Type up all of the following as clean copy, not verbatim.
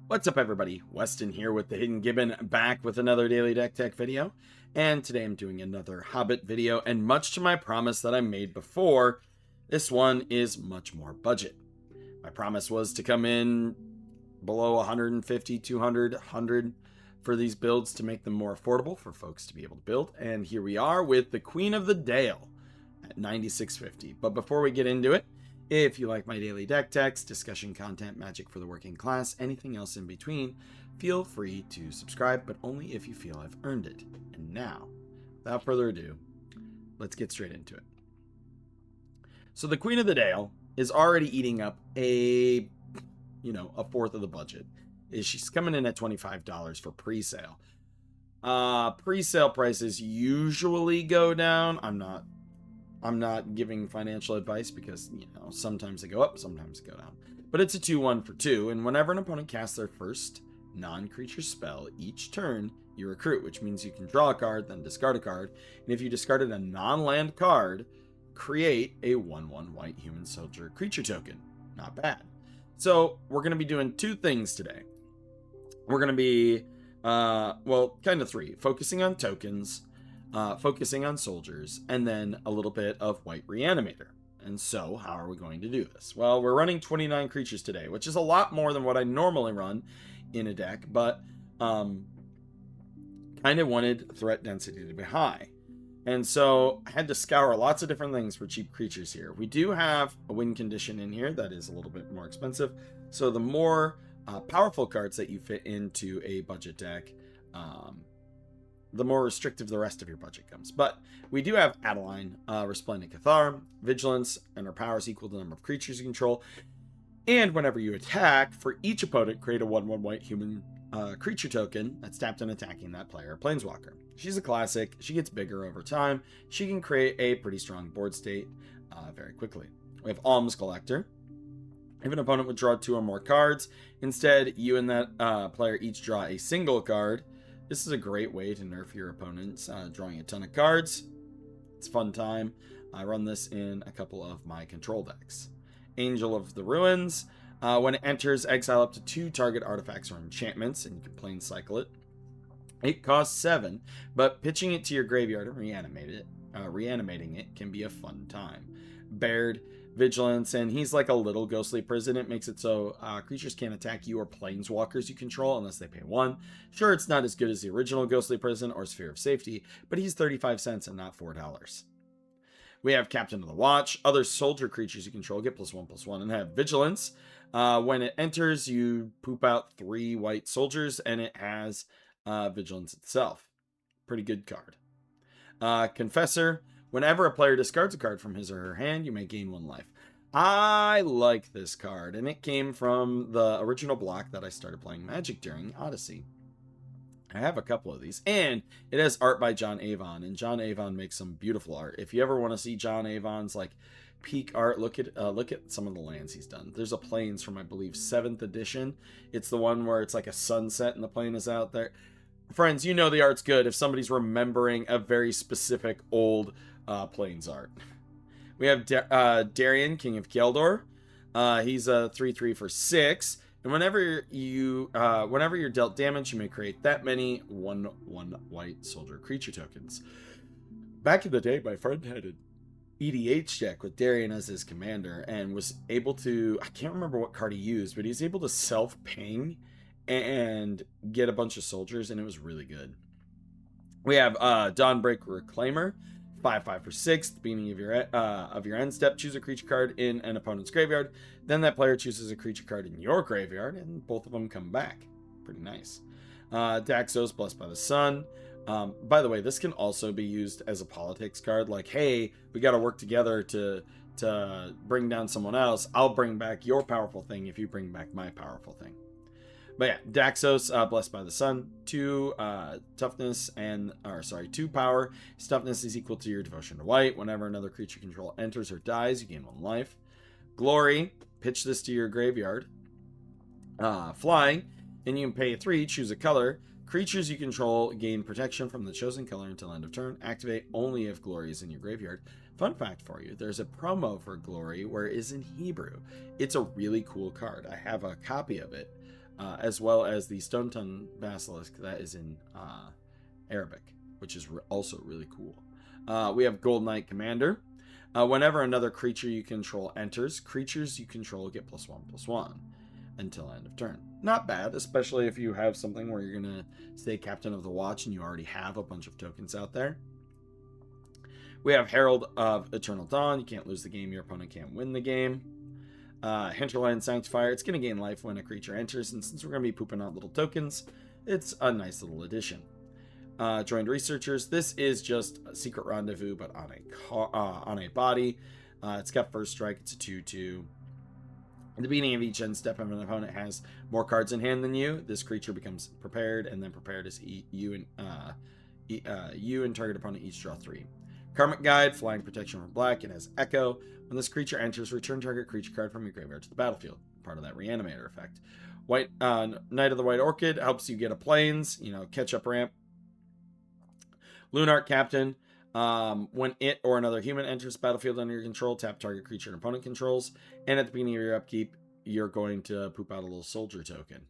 What's up, everybody? Weston here with the Hidden Gibbon, back with another Daily Deck Tech video. And today I'm doing another Hobbit video, and much to my promise that I made before, this one is much more budget. My promise was to come in below 150, 200, 100 for these builds to make them more affordable for folks to be able to build. And here we are with the Queen of the Dale at $96.50. But before we get into it, if you like my daily deck techs, discussion content, magic for the working class, anything else in between, feel free to subscribe, but only if you feel I've earned it. And now, without further ado, let's get straight into it. So the Queen of the Dale is already eating up a fourth of the budget. She's coming in at $25 for pre-sale. Pre-sale prices usually go down. I'm not giving financial advice because, sometimes they go up, sometimes they go down. But it's a 2-1 for 2, and whenever an opponent casts their first non-creature spell each turn, you recruit, which means you can draw a card, then discard a card, and if you discarded a non-land card, create a 1/1 white human soldier creature token. Not bad. So we're going to be doing two things today. We're going to be, kind of three, focusing on tokens, focusing on soldiers, and then a little bit of white Reanimator. And so, how are we going to do this? Well, we're running 29 creatures today, which is a lot more than what I normally run in a deck, but kind of wanted threat density to be high. And so, I had to scour lots of different things for cheap creatures here. We do have a win condition in here that is a little bit more expensive, so the more powerful cards that you fit into a budget deck, the more restrictive the rest of your budget comes. But we do have Adeline, Resplendent Cathar, Vigilance, and her power is equal to the number of creatures you control. And whenever you attack, for each opponent, create a 1/1 white human creature token that's tapped and attacking that player or planeswalker. She's a classic. She gets bigger over time. She can create a pretty strong board state very quickly. We have Alms Collector. If an opponent would draw 2 or more cards, instead, you and that player each draw a single card. This is a great way to nerf your opponents, drawing a ton of cards. It's a fun time. I run this in a couple of my control decks. Angel of the Ruins. When it enters, exile up to 2 target artifacts or enchantments, and you can plain cycle it. It costs 7, but pitching it to your graveyard and reanimating it can be a fun time. Baird, Vigilance, and he's like a little ghostly prison. It makes it so creatures can't attack you or planeswalkers you control unless they pay 1. Sure, it's not as good as the original ghostly prison or Sphere of Safety, but he's 35 cents and not $4. We have Captain of the Watch. Other soldier creatures you control get +1/+1 and have Vigilance. When it enters, you poop out 3 white soldiers, and it has Vigilance itself. Pretty good card. Confessor. Whenever a player discards a card from his or her hand, you may gain 1 life. I like this card, and it came from the original block that I started playing Magic during Odyssey. I have a couple of these, and it has art by John Avon, and John Avon makes some beautiful art. If you ever want to see John Avon's peak art, look at some of the lands he's done. There's a Plains from, I believe, 7th edition. It's the one where it's like a sunset and the plane is out there. Friends, you know the art's good if somebody's remembering a very specific old Plains art. We have Darian, King of Keldor. He's a 3/3 for 6, and whenever you're dealt damage, you may create that many 1/1 white soldier creature tokens. Back in the day, my friend had an EDH deck with Darian as his commander, and was able to, I can't remember what card he used, but he's able to self-ping and get a bunch of soldiers, and it was really good. We have Dawnbreak Reclaimer. 5/5 for 6. At the beginning of your end step, choose a creature card in an opponent's graveyard. Then that player chooses a creature card in your graveyard, and both of them come back. Pretty nice. Daxos, Blessed by the Sun. By the way, this can also be used as a politics card. Like, hey, we got to work together to bring down someone else. I'll bring back your powerful thing if you bring back my powerful thing. But yeah, Daxos, Blessed by the Sun, 2 toughness and, 2 power. His toughness is equal to your devotion to white. Whenever another creature you control enters or dies, you gain 1 life. Glory, pitch this to your graveyard. Flying, and you can pay 3, choose a color. Creatures you control gain protection from the chosen color until end of turn. Activate only if Glory is in your graveyard. Fun fact for you, there's a promo for Glory where it is in Hebrew. It's a really cool card. I have a copy of it. as well as the Stone Tongue Basilisk that is in Arabic, which is also really cool. We have Gold Knight Commander. Whenever another creature you control enters, creatures you control get +1/+1 until end of turn. Not bad, especially if you have something where you're going to stay Captain of the Watch and you already have a bunch of tokens out there. We have Herald of Eternal Dawn. You can't lose the game, your opponent can't win the game. Hinterland Sanctifier. It's going to gain life when a creature enters, and since we're going to be pooping out little tokens, it's a nice little addition. Joined Researchers. This is just a Secret Rendezvous, but on a body. It's got first strike. It's a 2/2. At the beginning of each end step, if an opponent has more cards in hand than you, this creature becomes prepared, and then prepared is you and target opponent each draw 3. Karmic Guide, flying protection from black. It has Echo. When this creature enters, return target creature card from your graveyard to the battlefield. Part of that Reanimator effect. Knight of the White Orchid helps you get a plains, catch up ramp. Lunarch Captain. When it or another human enters the battlefield under your control, tap target creature and opponent controls. And at the beginning of your upkeep, you're going to poop out a little soldier token.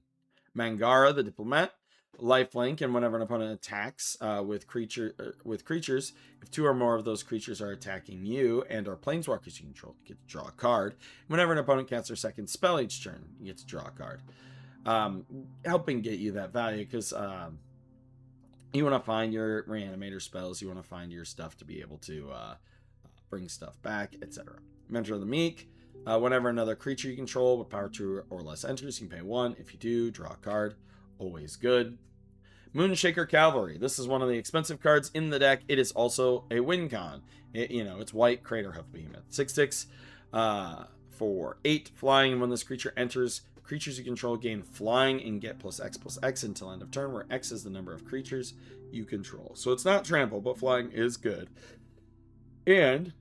Mangara, the Diplomat. Lifelink, and whenever an opponent attacks with creatures, if 2 or more of those creatures are attacking you and are planeswalkers you control, you get to draw a card. Whenever an opponent casts their second spell each turn, you get to draw a card. Helping get you that value, because you want to find your Reanimator spells, you want to find your stuff to be able to bring stuff back, etc. Mentor of the Meek. Whenever another creature you control with power 2 or less enters, you can pay 1. If you do, draw a card. Always good. Moonshaker Cavalry. This is one of the expensive cards in the deck. It is also a win con. It's white, Crater Hoof Behemoth. 6/6 for 8 flying. And when this creature enters, creatures you control gain flying and get +X/+X until end of turn, where X is the number of creatures you control. So it's not trample, but flying is good. And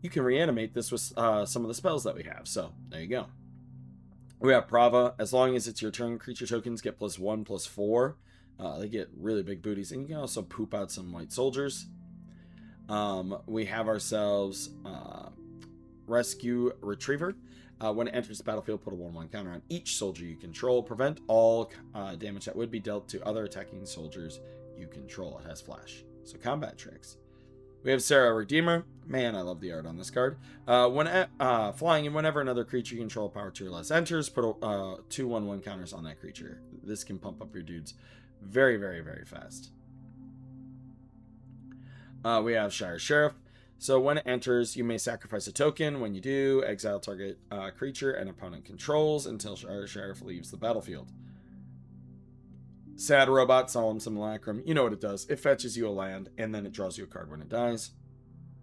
you can reanimate this with some of the spells that we have. So there you go. We have Prava. As long as it's your turn, creature tokens get +1/+4. They get really big booties. And you can also poop out some white soldiers. We have ourselves Rescue Retriever. When it enters the battlefield, put a 1/1 counter on each soldier you control. Prevent all damage that would be dealt to other attacking soldiers you control. It has flash. So combat tricks. We have Sarah Redeemer. Man, I love the art on this card. Flying, and whenever another creature you control power 2 or less enters, put 2 1/1 counters on that creature. This can pump up your dudes very, very, very fast. We have Shire Sheriff. So when it enters, you may sacrifice a token. When you do, exile target creature and opponent controls until Shire Sheriff leaves the battlefield. Sad Robot, Solemn Simulacrum. You know what it does. It fetches you a land, and then it draws you a card when it dies.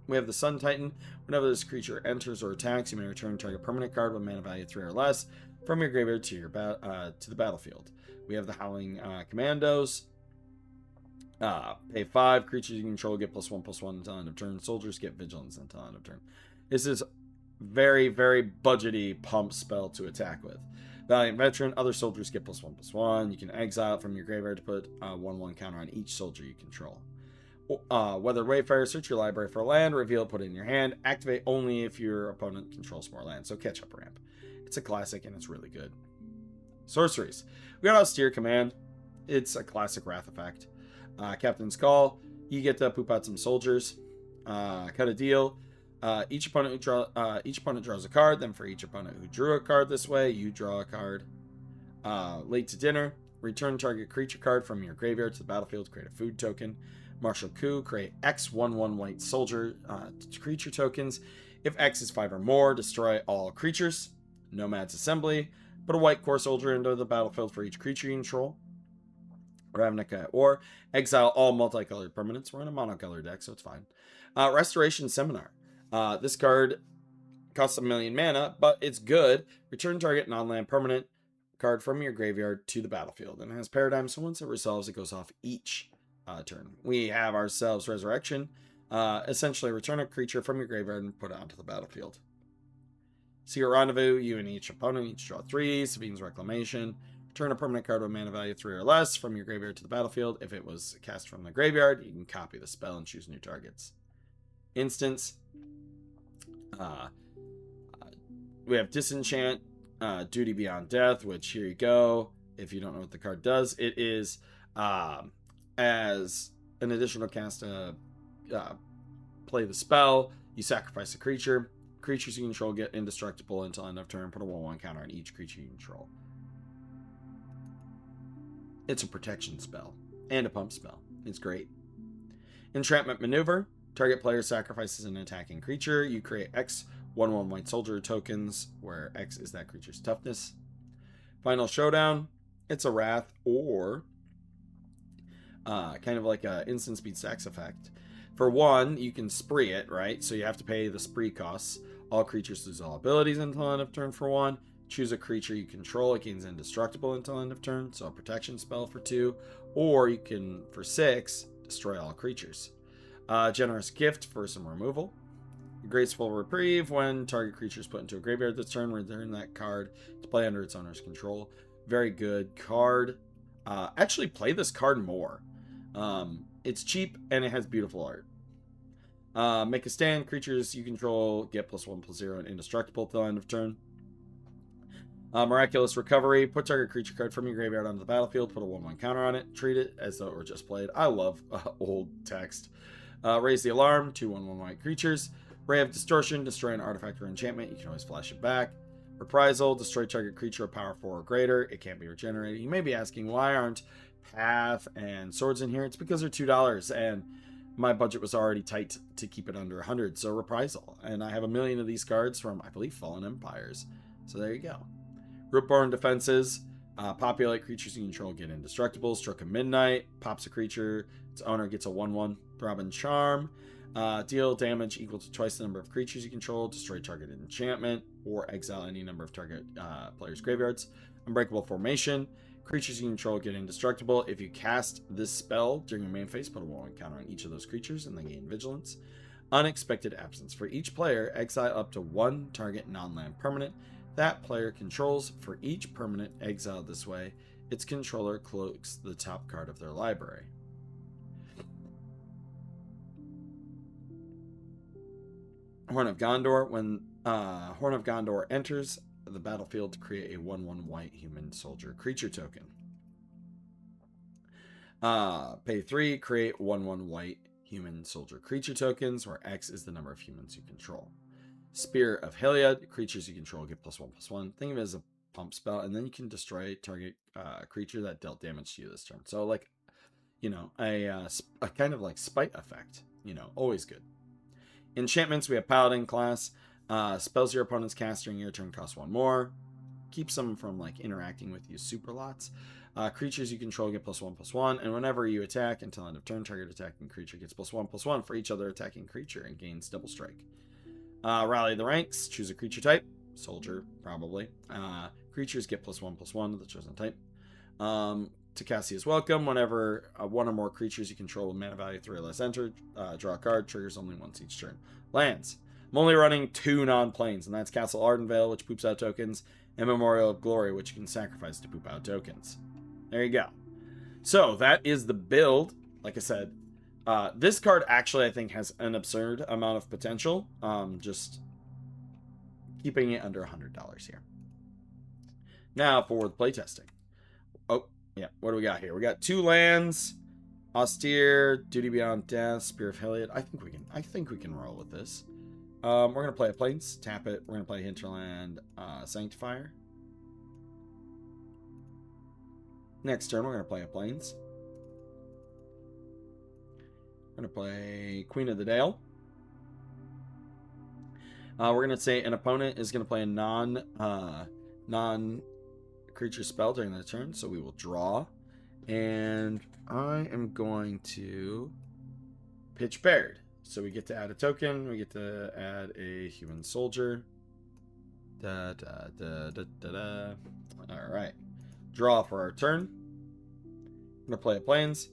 We have the Sun Titan. Whenever this creature enters or attacks, you may return target permanent card with mana value 3 or less from your graveyard to the battlefield. We have the Howling Commandos. Pay 5. Creatures you control get +1/+1 until end of turn. Soldiers get Vigilance until end of turn. This is very, very budgety pump spell to attack with. Valiant Veteran. Other soldiers get +1/+1. You can exile it from your graveyard to put 1/1 counter on each soldier you control. Weather Wayfarer. Search your library for land. Reveal, put it in your hand. Activate only if your opponent controls more land. So catch up ramp. It's a classic and it's really good. Sorceries. We got Austere Command. It's a classic Wrath effect. Captain's Call. You get to poop out some soldiers. Cut a deal. Each opponent draws a card. Then for each opponent who drew a card this way, you draw a card. Late to Dinner. Return target creature card from your graveyard to the battlefield. Create a food token. Martial Coup. Create X 1/1 white soldier creature tokens. If X is 5 or more, destroy all creatures. Nomad's Assembly. Put a white core soldier into the battlefield for each creature you control. Ravnica at War. Exile all multicolored permanents. We're in a monocolored deck, so it's fine. Restoration Seminar. This card costs 1,000,000 mana, but it's good. Return target non-land permanent card from your graveyard to the battlefield. And it has Paradigm, so once it resolves, it goes off each turn. We have ourselves Resurrection. Essentially, return a creature from your graveyard and put it onto the battlefield. Secret Rendezvous. You and each opponent each draw 3. Sabine's Reclamation. Turn a permanent card with mana value 3 or less from your graveyard to the battlefield. If it was cast from the graveyard, you can copy the spell and choose new targets. Instance. We have Disenchant. Duty Beyond Death, which here you go. If you don't know what the card does, it is as an additional cast play the spell, you sacrifice a creature. Creatures you control get indestructible until end of turn. Put a 1/1 counter on each creature you control. It's a protection spell and a pump spell. It's great. Entrapment Maneuver. Target player sacrifices an attacking creature. You create X 1/1 white soldier tokens, where X is that creature's toughness. Final Showdown. It's a Wrath or kind of like a instant speed stacks effect. For 1, you can spree it, right? So you have to pay the spree costs. All creatures lose all abilities until end of turn for 1. Choose a creature you control. It gains indestructible until end of turn. So a protection spell for 2. Or you can, for 6, destroy all creatures. Generous Gift for some removal. Graceful Reprieve. When target creature is put into a graveyard this turn, return that card to play under its owner's control. Very good card. Actually, play this card more. It's cheap and it has beautiful art. Make a Stand. Creatures you control get +1/+0 and indestructible till end of turn. Miraculous Recovery. Put target creature card from your graveyard onto the battlefield. Put a 1/1 counter on it. Treat it as though it were just played. I love old text. Raise the Alarm. 2 1/1 white creatures. Ray of Distortion. Destroy an artifact or enchantment. You can always flash it back. Reprisal. Destroy target creature of power 4 or greater. It can't be regenerated. You may be asking, why aren't Path and Swords in here? It's because they're $2 and my budget was already tight to keep it under 100. So Reprisal. And I have a million of these cards from, I believe, Fallen Empires. So there you go. Rootborn Defenses. Populate. Creatures you control get indestructible. Stroke of Midnight. Pops a creature. Its owner gets a 1/1. Throbbing Charm. Deal damage equal to twice the number of creatures you control. Destroy targeted enchantment. Or exile any number of target players' graveyards. Unbreakable Formation. Creatures you control get indestructible. If you cast this spell during your main phase, put a 1/1 counter on each of those creatures and then gain Vigilance. Unexpected Absence. For each player, exile up to 1 target non-land permanent that player controls. For each permanent exiled this way, its controller cloaks the top card of their library. Horn of Gondor. When Horn of Gondor enters the battlefield, to create a 1/1 white human soldier creature token. Pay 3, create 1/1 white human soldier creature tokens, where X is the number of humans you control. Spear of Heliod. Creatures you control get +1/+1. Think of it as a pump spell, and then you can destroy target creature that dealt damage to you this turn. So, like, you know, a kind of like spite effect. You know, always good. Enchantments, we have Paladin class. Spells your opponent's cast during your turn cost 1 more. Keeps them from like interacting with you super lots. Creatures you control get +1/+1, and whenever you attack until end of turn, target attacking creature gets +1/+1 for each other attacking creature and gains double strike. Rally the ranks. Choose a creature type. Soldier, probably. Creatures get +1/+1 to the chosen type. Takassia's Welcome. Whenever 1 or more creatures you control with mana value 3 or less enter, draw a card. Triggers only once each turn. Lands. I'm only running 2 non-planes, and that's Castle Ardenvale, which poops out tokens, and Memorial of Glory, which you can sacrifice to poop out tokens. There you go. So that is the build. Like I said, this card actually, I think, has an absurd amount of potential. Just keeping it under $100 here. Now for the playtesting. Oh, yeah. What do we got here? We got 2 lands. Austere, Duty Beyond Death, Spear of Heliod. I think we can roll with this. We're gonna play a Plains, tap it. We're gonna play Hinterland, Sanctifier. Next turn, we're gonna play a Plains. We're gonna play Queen of the Dale. We're gonna say an opponent is gonna play a non creature spell during the turn, so we will draw. And I am going to pitch Baird. So we get to add a token. We get to add a human soldier. All right. Draw for our turn. I'm going to play a Plains.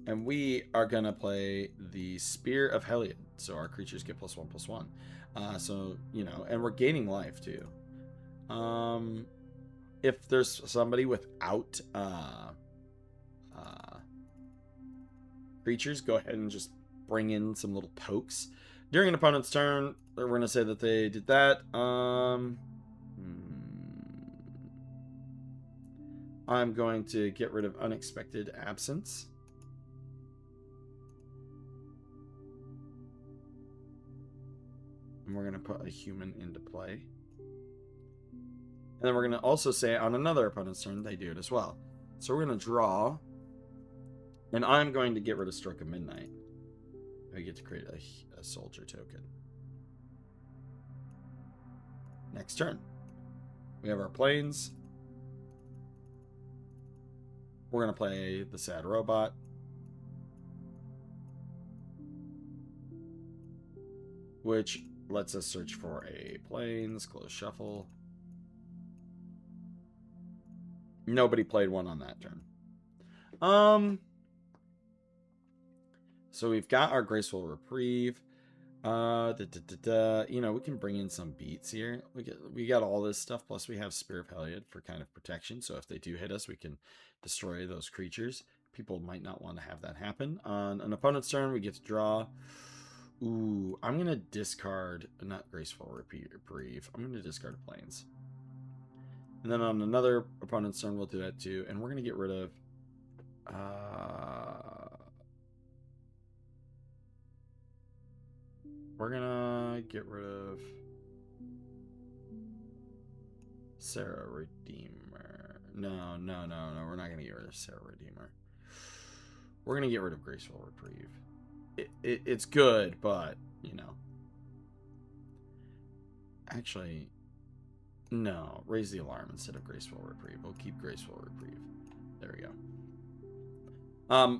And we are going to play the Spear of Heliod. So our creatures get +1/+1. So, you know, and we're gaining life too. If there's somebody without creatures, go ahead and just bring in some little pokes. During an opponent's turn, we're going to say that they did that. I'm going to get rid of Unexpected Absence. And we're going to put a human into play. And then we're going to also say on another opponent's turn, they do it as well. So we're going to draw. And I'm going to get rid of Stroke of Midnight. I get to create a soldier token. Next turn. We have our planes. We're going to play the Sad Robot. Which lets us search for a planes, close shuffle. Nobody played one on that turn. So we've got our Graceful Reprieve. You know, we can bring in some beats here. We got all this stuff, plus we have Spear of Heliod for kind of protection. So if they do hit us, we can destroy those creatures. People might not want to have that happen. On an opponent's turn, we get to draw. Ooh, I'm going to discard, not Graceful Reprieve. I'm going to discard Plains. And then on another opponent's turn, we'll do that too. And we're going to get rid of... we're going to get rid of... Sarah Redeemer. No. We're not going to get rid of Sarah Redeemer. We're going to get rid of Graceful Reprieve. It's good, but, you know. Actually... No, Raise the Alarm instead of Graceful Reprieve. We'll keep Graceful Reprieve. There we go.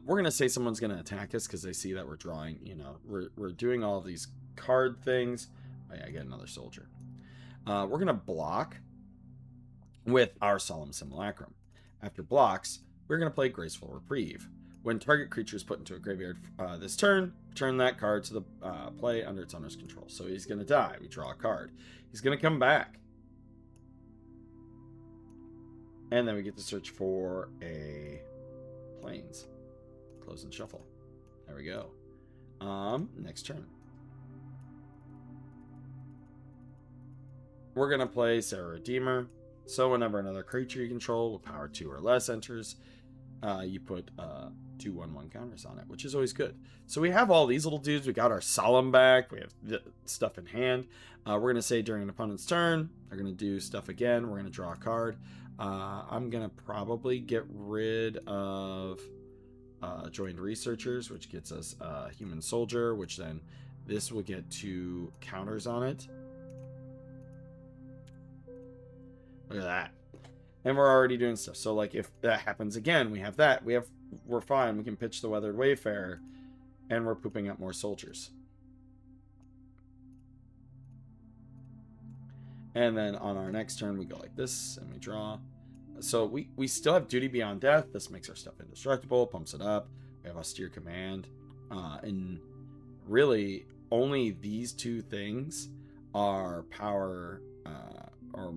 We're going to say someone's going to attack us because they see that we're drawing, you know, we're doing all of these card things. Oh, yeah, I get another soldier. We're going to block with our Solemn Simulacrum. After blocks, we're going to play Graceful Reprieve. When target creature is put into a graveyard this turn, return that card to the play under its owner's control. So he's going to die. We draw a card. He's going to come back. And then we get to search for a plains. Close and shuffle. There we go. Next turn. We're going to play Sarah Redeemer. So whenever another creature you control with power 2 or less enters, you put 2/1/1 counters on it, which is always good. So we have all these little dudes. We got our Solemn back. We have stuff in hand. We're going to say during an opponent's turn, they're going to do stuff again. We're going to draw a card. I'm going to probably get rid of Joined Researchers, which gets us Human Soldier, which then this will get 2 counters on it. Look at that. And we're already doing stuff. So, like, if that happens again, we have that. We're fine. We can pitch the Weathered Wayfarer, and we're pooping up more soldiers. And then on our next turn, we go like this, and we draw. So we still have Duty Beyond Death. This makes our stuff indestructible, pumps it up. We have Austere Command. And really, only these 2 things are power, or,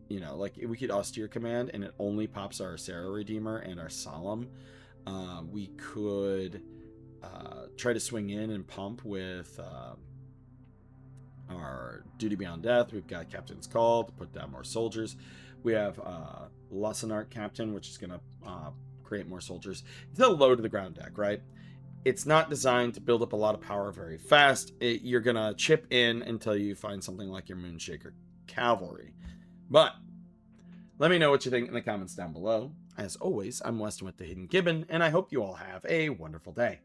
you know, like, we could Austere Command, and it only pops our Sarah Redeemer and our Solemn. We could try to swing in and pump with... our Duty Beyond Death. We've got Captain's Call to put down more soldiers. We have Lussenart Captain, which is going to create more soldiers. It's a low to the ground deck, right? It's not designed to build up a lot of power very fast. You're going to chip in until you find something like your Moonshaker Cavalry. But let me know what you think in the comments down below. As always, I'm Weston with the Hidden Gibbon, and I hope you all have a wonderful day.